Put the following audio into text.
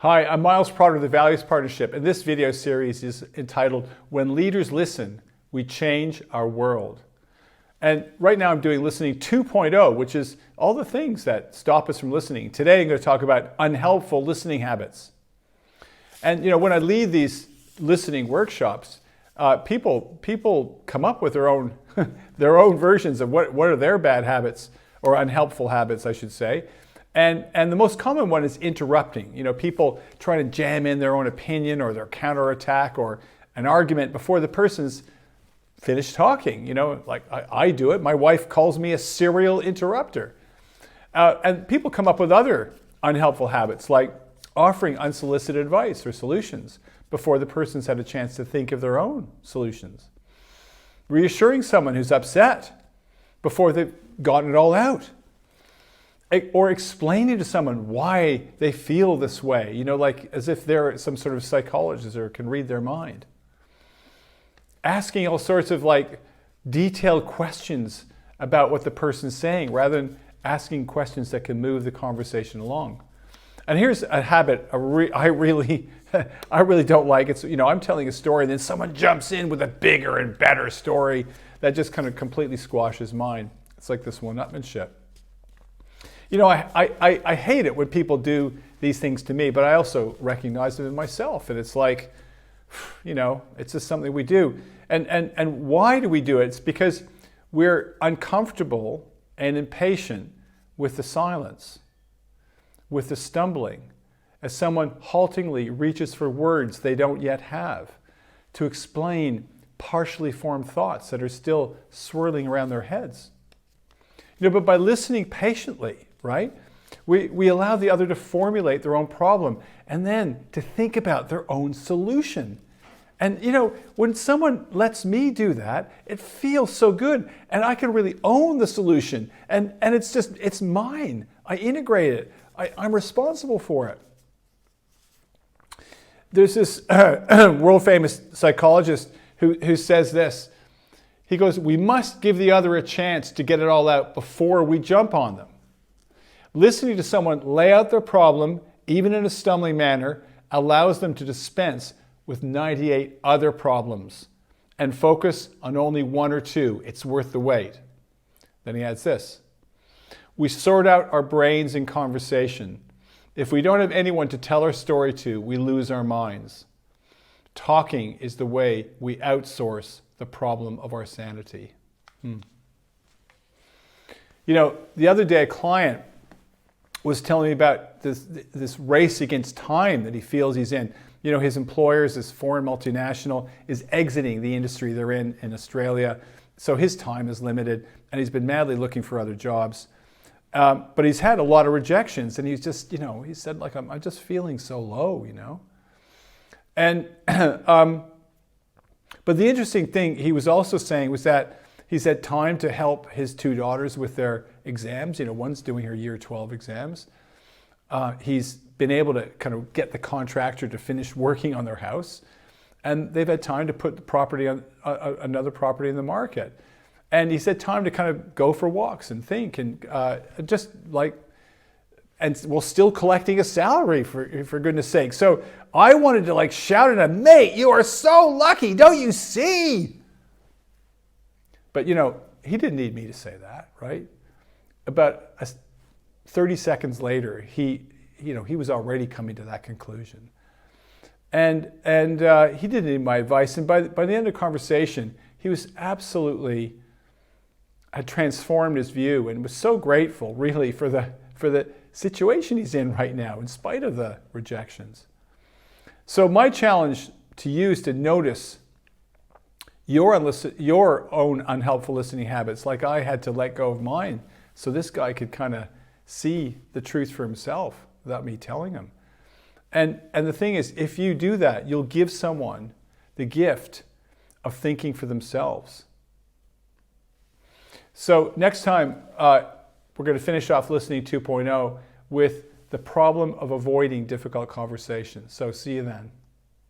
Hi, I'm Miles Prado of the Values Partnership, and this video series is entitled, When Leaders Listen, We Change Our World. And right now I'm doing listening 2.0, which is all the things that stop us from listening. Today I'm going to talk about unhelpful listening habits. And when I lead these listening workshops, people come up with their own their own versions of what are their bad habits, or unhelpful habits, I should say. And the most common one is interrupting. People trying to jam in their own opinion or their counterattack or an argument before the person's finished talking. Like I do it. My wife calls me a serial interrupter. And people come up with other unhelpful habits, like offering unsolicited advice or solutions before the person's had a chance to think of their own solutions. Reassuring someone who's upset before they've gotten it all out. Or explaining to someone why they feel this way, like as if they're some sort of psychologist or can read their mind. Asking all sorts of detailed questions about what the person's saying rather than asking questions that can move the conversation along. And here's a habit I really don't like. It's, I'm telling a story and then someone jumps in with a bigger and better story that just kind of completely squashes mine. It's like this one-upmanship. I hate it when people do these things to me, but I also recognize them in myself. And it's like, it's just something we do. And why do we do it? It's because we're uncomfortable and impatient with the silence, with the stumbling, as someone haltingly reaches for words they don't yet have to explain partially formed thoughts that are still swirling around their heads. But by listening patiently, right? We allow the other to formulate their own problem and then to think about their own solution. And when someone lets me do that, it feels so good and I can really own the solution and it's mine. I integrate it. I'm responsible for it. There's this world famous psychologist who says this. He goes, we must give the other a chance to get it all out before we jump on them. Listening to someone lay out their problem, even in a stumbling manner, allows them to dispense with 98 other problems and focus on only one or two. It's worth the wait. Then he adds this. We sort out our brains in conversation. If we don't have anyone to tell our story to, we lose our minds. Talking is the way we outsource the problem of our sanity. The other day a client was telling me about this race against time that he feels he's in. His employers, this foreign multinational, is exiting the industry they're in Australia. So his time is limited and he's been madly looking for other jobs. But he's had a lot of rejections and he's just, he said I'm just feeling so low, And, but the interesting thing he was also saying was that he's had time to help his two daughters with their exams. One's doing her year 12 exams. He's been able to kind of get the contractor to finish working on their house. And they've had time to put the property on another property in the market. And he's had time to kind of go for walks and think and and while still collecting a salary for goodness sake. So I wanted to shout at him, mate, you are so lucky, don't you see? But he didn't need me to say that, right? About 30 seconds later, he was already coming to that conclusion. And he didn't need my advice. And by the end of the conversation, he was absolutely had transformed his view and was so grateful really for the situation he's in right now, in spite of the rejections. So my challenge to you is to notice your own unhelpful listening habits, like I had to let go of mine, so this guy could kind of see the truth for himself without me telling him. And the thing is, if you do that, you'll give someone the gift of thinking for themselves. So next time, we're going to finish off listening 2.0 with the problem of avoiding difficult conversations. So see you then.